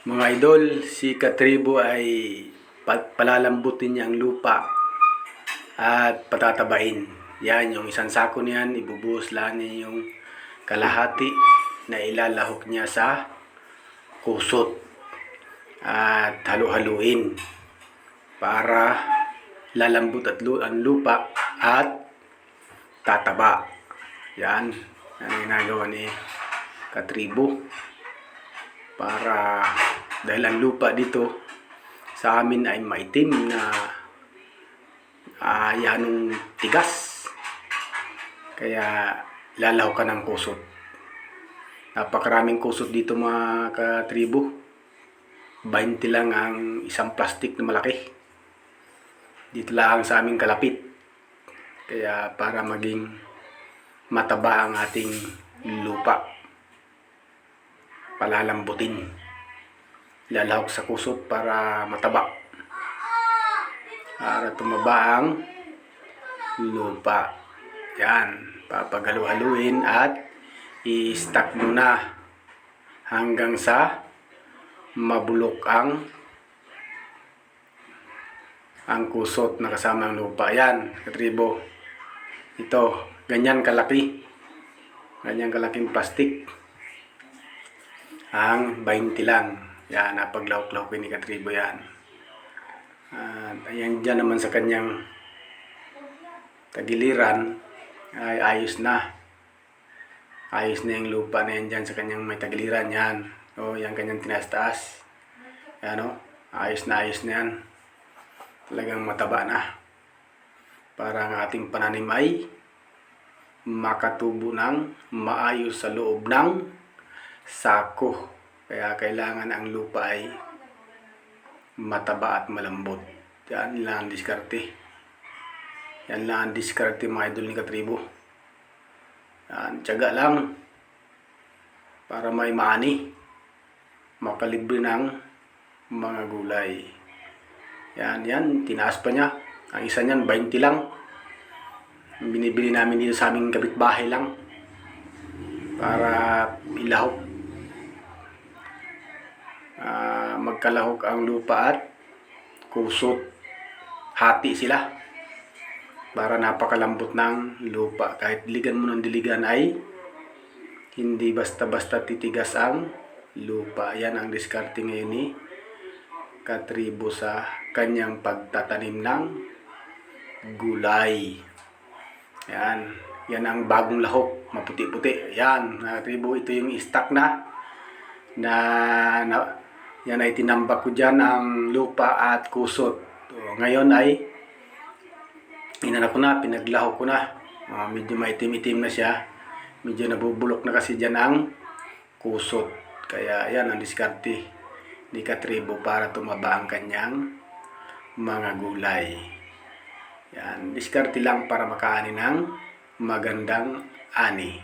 Mga idol, si Katribo ay palalambutin niya ang lupa at patatabain. Yan, yung isang sako niyan, ibubuhos lang niya yung kalahati na ilalahok niya sa kusot at halu-haluin para lalambot at ang lupa at tataba. Yan, ang ginagawa ni Katribo para dahil ang lupa dito sa amin ay maitim na yanong tigas, kaya lalaw ka ng kusot. Napakaraming kusot dito mga Katribo. 20 lang ang isang plastic na malaki dito lang sa aming kalapit, kaya para maging mataba ang ating lupa, palalambutin, lalahok sa kusot para mataba, para tumaba ang lupa. Yan, papaghalu-haluin at i-stack muna hanggang sa mabulok ang kusot na kasama ang lupa. Yan, Katribo, ito, ganyan kalaki, ganyang kalaking plastic ang 20 lang. Yan, napaglahok-lahokin ni Katribo yan. Ayan, dyan naman sa kanyang tagiliran ay ayos na. Ayos na yung lupa na yan dyan sa kanyang may tagiliran. Yan, o yan kanyang tinaas-taas. Yan o, ayos na yan. Talagang mataba na. Para ang ating pananim ay makatubo ng maayos sa loob ng sako. Kaya kailangan ang lupa ay mataba at malambot. Yan lang ang diskarte. Yan lang ang diskarte mga idol ni Katribo. Yan, tiyaga lang para may maani, makalibre ng mga gulay. Yan, tinaas pa niya. Ang isa niyan, 20 lang. Binibili namin dito sa aming kapitbahay lang para ilahok. Magkalahok ang lupa at kusot. Hati sila para napakalambot ng lupa. Kahit diligan mo ng diligan ay hindi basta-basta titigas ang lupa. Yan ang diskarte ngayon ni Katribo sa kanyang pagtatanim ng gulay. Yan ang bagong lahok, maputi-puti. Yan, Katribo, ito yung stock na yan ay tinambak ko dyan ang lupa at kusot. Ngayon ay inanak ko na, pinaglahok ko na. Medyo maitim-itim na siya. Medyo nabubulok na kasi dyan ang kusot. Kaya yan ang diskarte ni Katribo para tumaba ang kanyang mga gulay. Yan, diskarte lang para makaani ng magandang ani.